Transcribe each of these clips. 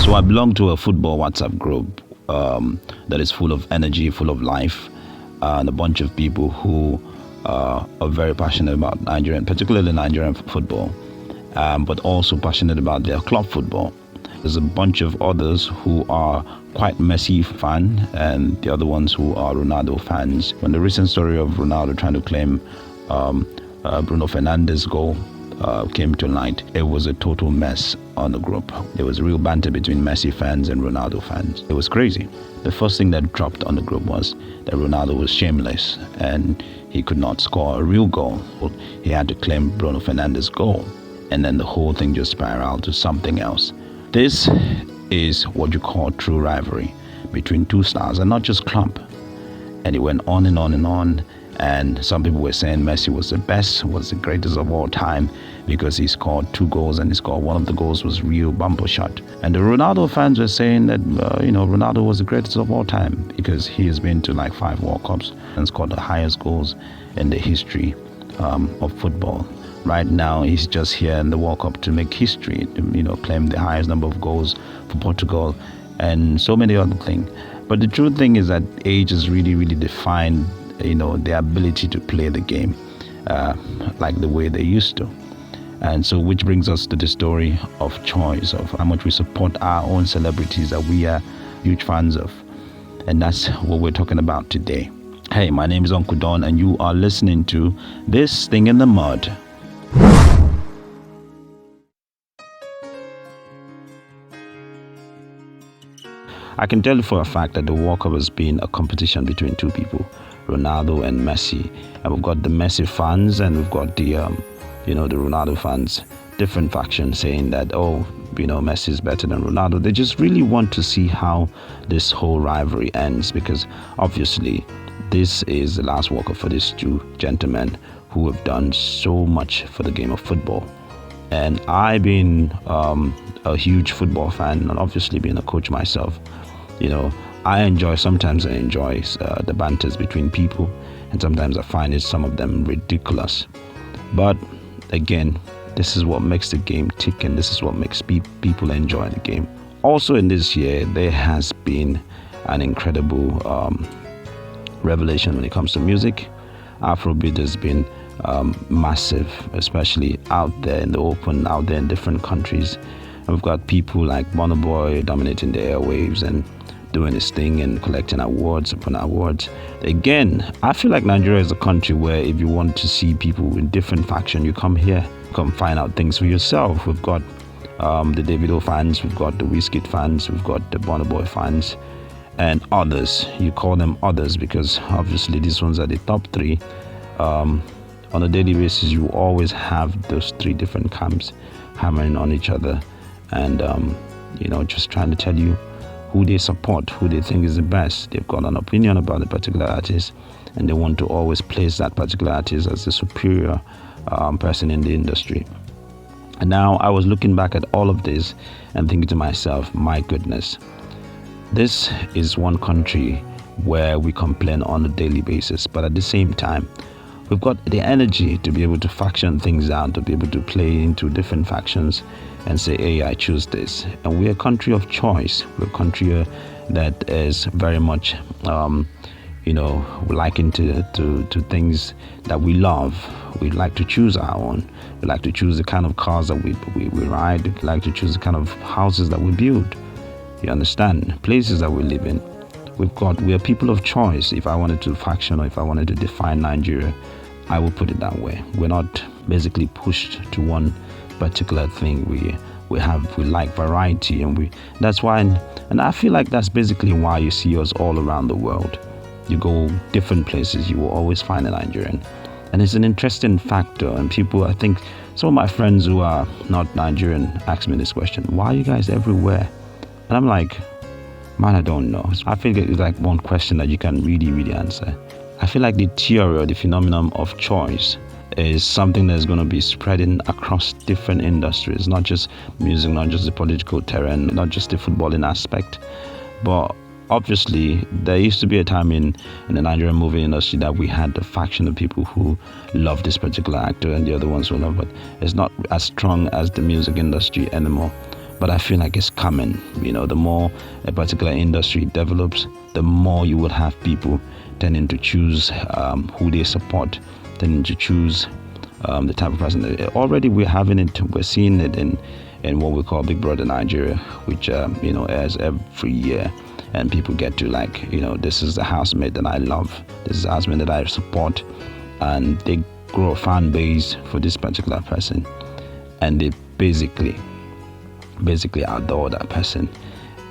So I belong to a football WhatsApp group that is full of energy, full of life, and a bunch of people who are very passionate about Nigerian, particularly Nigerian football, but also passionate about their club football. There's a bunch of others who are quite Messi fan, and the other ones who are Ronaldo fans. When the recent story of Ronaldo trying to claim Bruno Fernandes' goal came to light, it was a total mess on the group. There was real banter between Messi fans and Ronaldo fans. It was crazy. The first thing that dropped on the group was that Ronaldo was shameless and he could not score a real goal. He had to claim Bruno Fernandes' goal, and then the whole thing just spiraled to something else. This is what you call true rivalry between two stars, and not just club. And it went on and on and on. And some people were saying Messi was the best, was the greatest of all time because he scored 2 goals, and he scored one of the goals was real bumper shot. And the Ronaldo fans were saying that Ronaldo was the greatest of all time because he has been to like 5 World Cups and scored the highest goals in the history of football. Right now, he's just here in the World Cup to make history, to, claim the highest number of goals for Portugal and so many other things. But the true thing is that age has really, really defined their ability to play the game like the way they used to. And so which brings us to the story of choice, of how much we support our own celebrities that we are huge fans of. And that's what we're talking about today. Hey, my name is Uncle Don, and you are listening to This Thing in the Mud. I can tell you for a fact that the World Cup has been a competition between two people, Ronaldo and Messi. And we've got the Messi fans and we've got the Ronaldo fans, different factions saying that, Messi is better than Ronaldo. They just really want to see how this whole rivalry ends, because obviously this is the last World Cup for these two gentlemen who have done so much for the game of football. And I've been a huge football fan, and obviously being a coach myself, sometimes I enjoy the banters between people, and sometimes I find some of them ridiculous. But again, this is what makes the game tick, and this is what makes people enjoy the game. Also in this year, there has been an incredible revelation when it comes to music. Afrobeat has been massive, especially out there in the open, out there in different countries. And we've got people like Burna Boy dominating the airwaves and doing his thing and collecting awards upon awards. Again, I feel like Nigeria is a country where if you want to see people in different factions, you come here, come find out things for yourself. We've got the Davido fans, we've got the Wizkid fans, we've got the Burna Boy fans, and others. You call them others because obviously these ones are the top 3. On a daily basis, you always have those 3 different camps hammering on each other and just trying to tell you who they support, who they think is the best. They've got an opinion about a particular artist, and they want to always place that particular artist as the superior person in the industry. And now I was looking back at all of this and thinking to myself, my goodness, this is one country where we complain on a daily basis, but at the same time, we've got the energy to be able to faction things out, to be able to play into different factions and say, hey, I choose this. And we're a country of choice. We're a country that is very much, likened to things that we love. We like to choose our own. We like to choose the kind of cars that we ride. We like to choose the kind of houses that we build. You understand? Places that we live in. We are people of choice. If I wanted to faction or if I wanted to define Nigeria, I would put it that way. We're not basically pushed to one particular thing. We like variety, and that's why, and I feel like that's basically why you see us all around the world. You go different places, you will always find a Nigerian, and it's an interesting factor. And people, I think some of my friends who are not Nigerian ask me this question: why are you guys everywhere? And I'm like, man, I don't know. I feel it's like one question that you can really, really answer. I feel like the theory or the phenomenon of choice is something that's going to be spreading across different industries, not just music, not just the political terrain, not just the footballing aspect. But obviously, there used to be a time in the Nigerian movie industry that we had the faction of people who love this particular actor and the other ones who love it. It's not as strong as the music industry anymore. but I feel like it's coming. The more a particular industry develops, the more you will have people tending to choose who they support, tending to choose the type of person. Already we're seeing it in what we call Big Brother Nigeria, which airs every year, and people get to this is the housemate that I love, this is the housemate that I support, and they grow a fan base for this particular person, and they basically adore that person,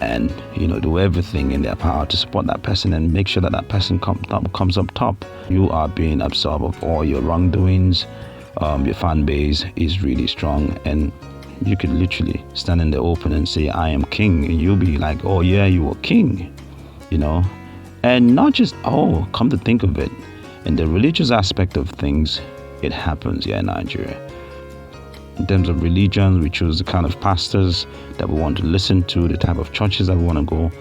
and do everything in their power to support that person and make sure that person comes up top. You are being absorbed of all your wrongdoings. Your fan base is really strong, and you could literally stand in the open and say, I am king, and you'll be like, oh yeah, you are king, and not just, come to think of it, in the religious aspect of things, it happens here in Nigeria. In terms of religion, we choose the kind of pastors that we want to listen to, the type of churches that we want to go,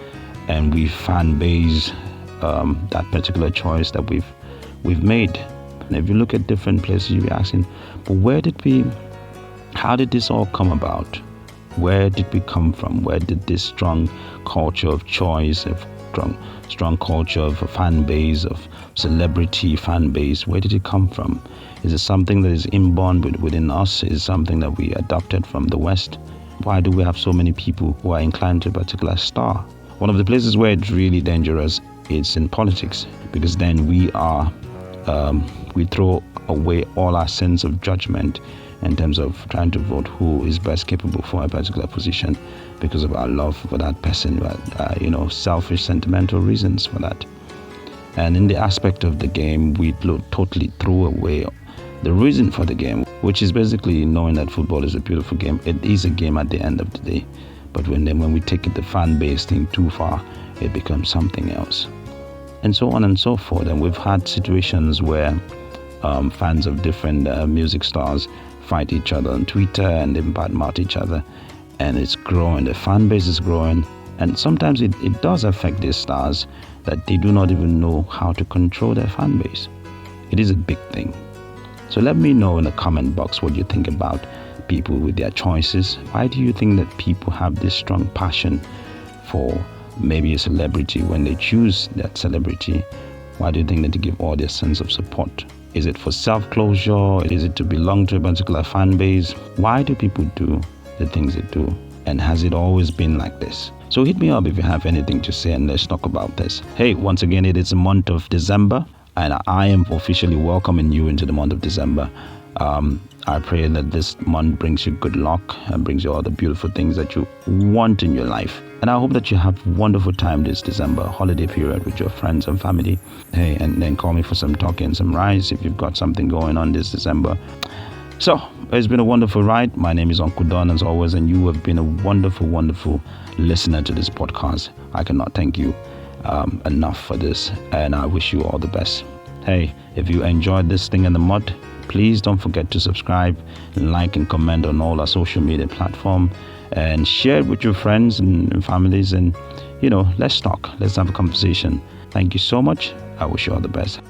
and we fan base that particular choice that we've made. And if you look at different places, you'll be asking, but how did this all come about? Where did we come from? Where did this strong culture of choice, of strong culture of a fan base, of celebrity fan base, where did it come from? Is it something that is inborn within us? Is it something that we adopted from the West? Why do we have so many people who are inclined to a particular star? One of the places where it's really dangerous is in politics, because then we throw away all our sense of judgment in terms of trying to vote who is best capable for a particular position because of our love for that person, selfish, sentimental reasons for that. And in the aspect of the game, we totally throw away the reason for the game, which is basically knowing that football is a beautiful game. It is a game at the end of the day, but when we take the fan-based thing too far, it becomes something else, and so on and so forth. And we've had situations where fans of different music stars fight each other on Twitter and they badmouth each other, and it's growing. The fan base is growing, and sometimes it does affect these stars that they do not even know how to control their fan base. It is a big thing. So let me know in the comment box what you think about people with their choices. Why do you think that people have this strong passion for maybe a celebrity when they choose that celebrity? Why do you think that they give all their sense of support? Is it for self-closure? Is it to belong to a particular fan base? Why do people do the things they do? And has it always been like this? So hit me up if you have anything to say, and let's talk about this. Hey, once again, it is the month of December, and I am officially welcoming you into the month of December. I pray that this month brings you good luck and brings you all the beautiful things that you want in your life. And I hope that you have a wonderful time this December holiday period with your friends and family. Hey, and then call me for some talk and some rice if you've got something going on this December. So, it's been a wonderful ride. My name is Uncle Don, as always, and you have been a wonderful, wonderful listener to this podcast. I cannot thank you enough for this, and I wish you all the best. Hey, if you enjoyed this thing in the mud, please don't forget to subscribe, like, and comment on all our social media platforms, and share it with your friends and families, and let's talk, let's have a conversation. Thank you so much. I wish you all the best.